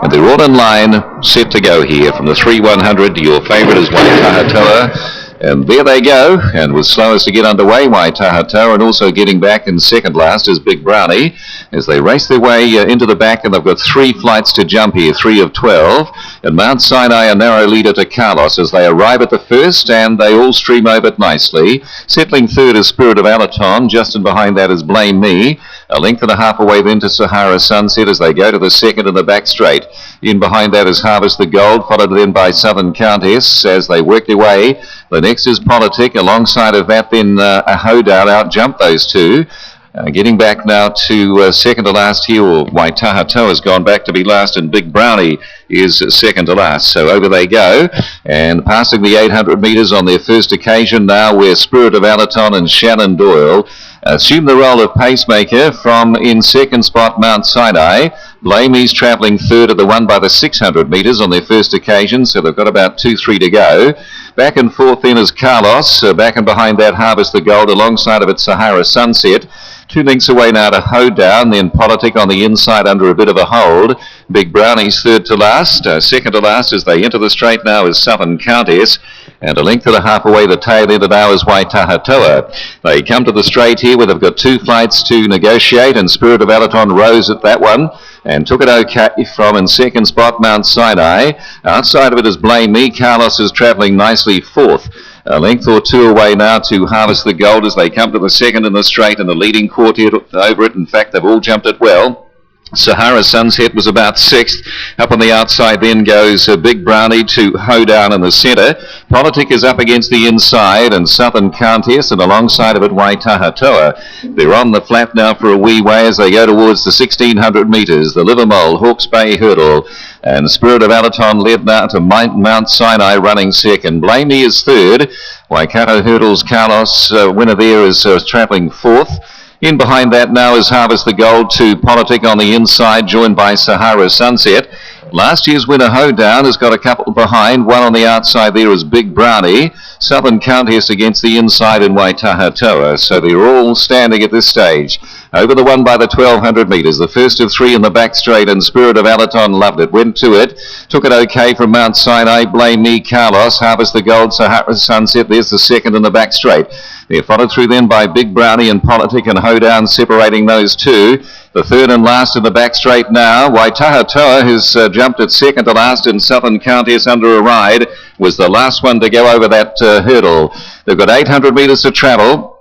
And they're all in line, set to go here. From the 3-100, your favourite is Waitahatoa. And there they go, and was slowest to get underway, Waitahatoa, and also getting back in second last is Big Brownie, as they race their way into the back, and they've got 3 flights to jump here, 3 of 12, and Mount Sinai a narrow leader to Carlos as they arrive at the first, and they all stream over it nicely. Settling third is Spirit of Alaton, just in behind that is Blame Me, a length and a half away then to Sahara Sunset as they go to the second in the back straight. In behind that is Harvest the Gold, followed then by Southern Countess as they work their way. The next is Politic. Alongside of that then a Hoedown out jump those two. Getting back now to second to last here, or Waitahatoa has gone back to be last, and Big Brownie is second to last. So over they go, and passing the 800 metres on their first occasion now, where Spirit of Alaton and Shannon Doyle assume the role of pacemaker. From in second spot Mount Sinai. Blamey's travelling third at the one by the 600 metres on their first occasion, so they've got about 2-3 to go. Back and forth then is Carlos, back and behind that Harvest the Gold, alongside of it Sahara Sunset. 2 lengths away now to Hoedown, then Politic on the inside under a bit of a hold. Big Brownie's third to last. Second to last as they enter the straight now is Southern Countess. And a length and a half away the tail end of now is Waitahatoa. They come to the straight here where they've got 2 flights to negotiate, and Spirit of Alaton rose at that one and took it okay from in second spot Mount Sinai. Outside of it is Blame Me. Carlos is travelling nicely fourth. A length or 2 away now to Harvest the Gold as they come to the second in the straight, and the leading quartet over it. In fact, they've all jumped it well. Sahara Sunset was about 6th. Up on the outside then goes Big Brownie to Hoedown in the centre. Politic is up against the inside, and Southern Countess, and alongside of it Waitahatoa. They're on the flat now for a wee way as they go towards the 1600 metres. The Livermore Hawke's Bay Hurdle, and Spirit of Alaton led now to Mount Sinai running second. Blamey is third. Waikato Hurdles Carlos, winner there, is travelling fourth. In behind that now is Harvest the Gold to Politic on the inside, joined by Sahara Sunset. Last year's winner Hoedown has got a couple behind. One on the outside there is Big Brownie. Southern Countess against the inside in Waitahatoa. So they're all standing at this stage. Over the one by the 1200 metres. The first of 3 in the back straight, and Spirit of Alaton loved it. Went to it. Took it okay from Mount Sinai. Blame Me, Carlos. Harvest the Gold, Sahara Sunset. There's the second in the back straight. They're followed through then by Big Brownie and Politic, and Hoedown separating those two. The third and last in the back straight now. Waitahatoa has jumped at second to last, and Southern Countess under a ride was the last one to go over that hurdle. They've got 800 metres to travel.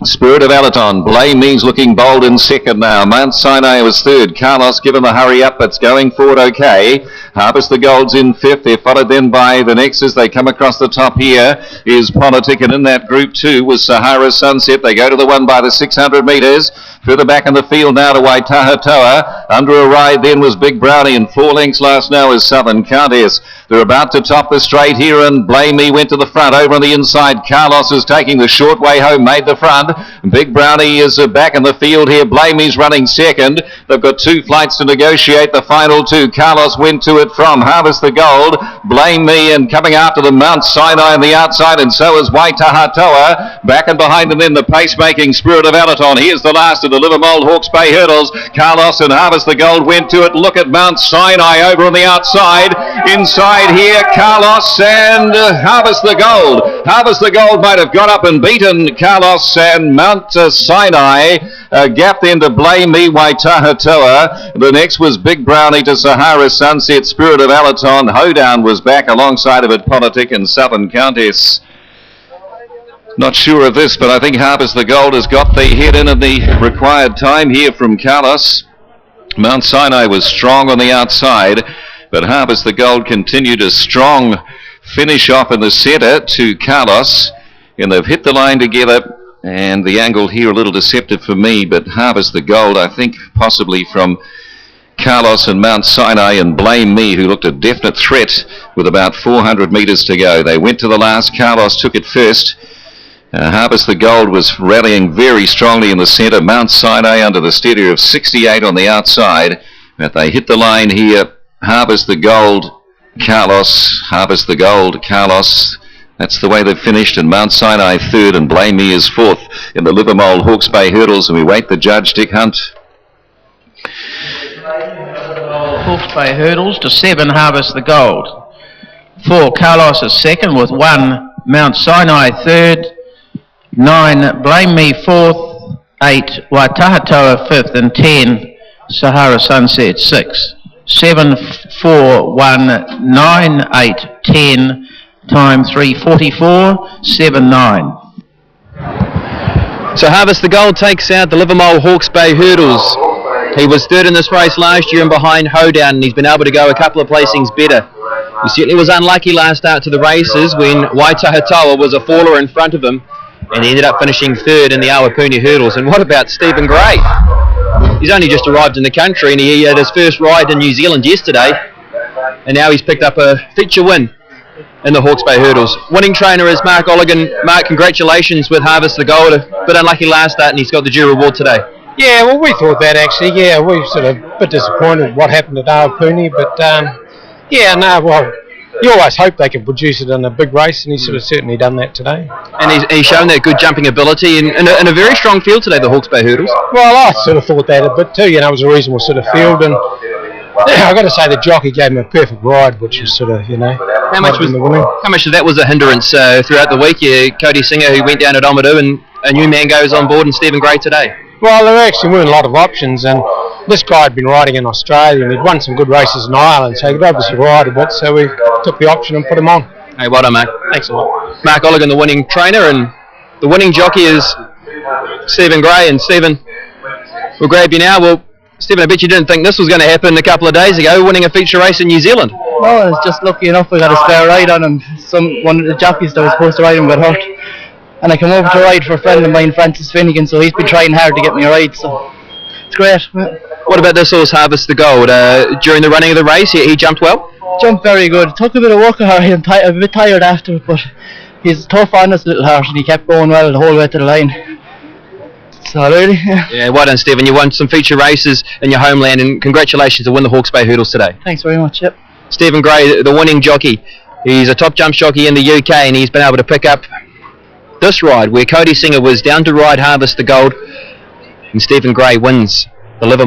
Spirit of Alaton, Blame Me's looking bold in second now. Mount Sinai was third. Carlos given the hurry up, but going forward okay. Harvest the Gold's in fifth. They're followed then by the next as they come across the top here is Politic, and in that group 2 was Sahara Sunset. They go to the one by the 600 metres. Further back in the field now to Waitahatoa. Under a ride then was Big Brownie, and 4 lengths last now is Southern Countess. They're about to top the straight here, and Blame Me went to the front. Over on the inside, Carlos is taking the short way home, made the front. Big Brownie is back in the field here. Blame Me's running second. They've got 2 flights to negotiate the final 2. Carlos went to it from Harvest the Gold. Blame Me, and coming after the Mount Sinai on the outside, and so is Waitahatoa. Back and behind them then the pace-making Spirit of Alaton. Here's the last of the Livermore Hawke's Bay Hurdles. Carlos and Harvest the Gold went to it. Look at Mount Sinai over on the outside. Inside here, Carlos and Harvest the Gold. Harvest the Gold might have got up and beaten Carlos and Mount Sinai. Gap then to Blame Me, Waitahatoa. The next was Big Brownie to Sahara Sunset. Spirit of Alaton. Hoedown was back alongside of it, Politic and Southern Countess. Not sure of this, but I think Harvest the Gold has got the head in the required time here from Carlos. Mount Sinai was strong on the outside, but Harvest the Gold continued a strong finish off in the centre to Carlos, and they've hit the line together, and the angle here a little deceptive for me, but Harvest the Gold, I think possibly from Carlos and Mount Sinai and Blame Me, who looked a definite threat with about 400 metres to go. They went to the last. Carlos took it first. Harvest the Gold was rallying very strongly in the centre. Mount Sinai under the steadier of 68 on the outside. But they hit the line here. Harvest the Gold, Carlos. Harvest the Gold, Carlos. That's the way they've finished, and Mount Sinai third, and Blame Me is fourth in the Livermore Hawke's Bay Hurdles, and we wait the judge, Dick Hunt. Hawke's Bay Hurdles to 7 Harvest the Gold. 4 Carlos is second with 1 Mount Sinai third, 9 Blame Me fourth, 8 Waitahatoa fifth, and 10 Sahara Sunset sixth. 7, 4, 1, 9, 8, 10, time 3:44, 7, 9. So Harvest the Gold takes out the Livermore Hawke's Bay Hurdles. He was third in this race last year and behind Hoedown, and he's been able to go a couple of placings better. He certainly was unlucky last start to the races when Waitahatoa was a faller in front of him, and he ended up finishing third in the Awapuni Hurdles. And what about Stephen Gray? He's only just arrived in the country, and he had his first ride in New Zealand yesterday, and now he's picked up a feature win in the Hawke's Bay Hurdles. Winning trainer is Mark Olligan. Mark, congratulations with Harvest the Gold. A bit unlucky last start, and he's got the due reward today. Yeah, well, we thought that actually. Yeah, we were sort of a bit disappointed what happened at Awapuni, but yeah, no, well, you always hope they can produce it in a big race, and he's sort of certainly done that today. And he's shown that good jumping ability in a very strong field today, the Hawke's Bay Hurdles. Well, I sort of thought that a bit too. You know, it was a reasonable sort of field, and I've got to say the jockey gave him a perfect ride, which is sort of, you know, how much of that was a hindrance throughout the week? Yeah, Cody Singer, who went down at Omadou, and a new man goes on board, and Stephen Gray today. Well, there actually weren't a lot of options, and this guy had been riding in Australia, and he'd won some good races in Ireland, so he could obviously ride a bit, so we took the option and put him on. Hey, well done, mate. Thanks a lot. Mark Olligan, the winning trainer, and the winning jockey is Stephen Gray. And Stephen, we'll grab you now. Well, Stephen, I bet you didn't think this was going to happen a couple of days ago, winning a feature race in New Zealand. No, I was just lucky enough I got a spare ride on him. One of the jockeys that was supposed to ride him got hurt, and I came over to ride for a friend of mine, Francis Finnegan, so he's been trying hard to get me a ride, so it's great. What about this horse, Harvest the Gold? During the running of the race, he jumped well? Jumped very good. It took a bit of work. I'm a bit tired after, but he's tough on this little horse, and he kept going well the whole way to the line. So really, yeah, well done, Stephen. You won some feature races in your homeland, and congratulations to win the Hawke's Bay Hurdles today. Thanks very much. Yep. Stephen Gray, the winning jockey. He's a top jump jockey in the UK, and he's been able to pick up this ride where Cody Singer was down to ride Harvest the Gold, and Stephen Gray wins the Livermore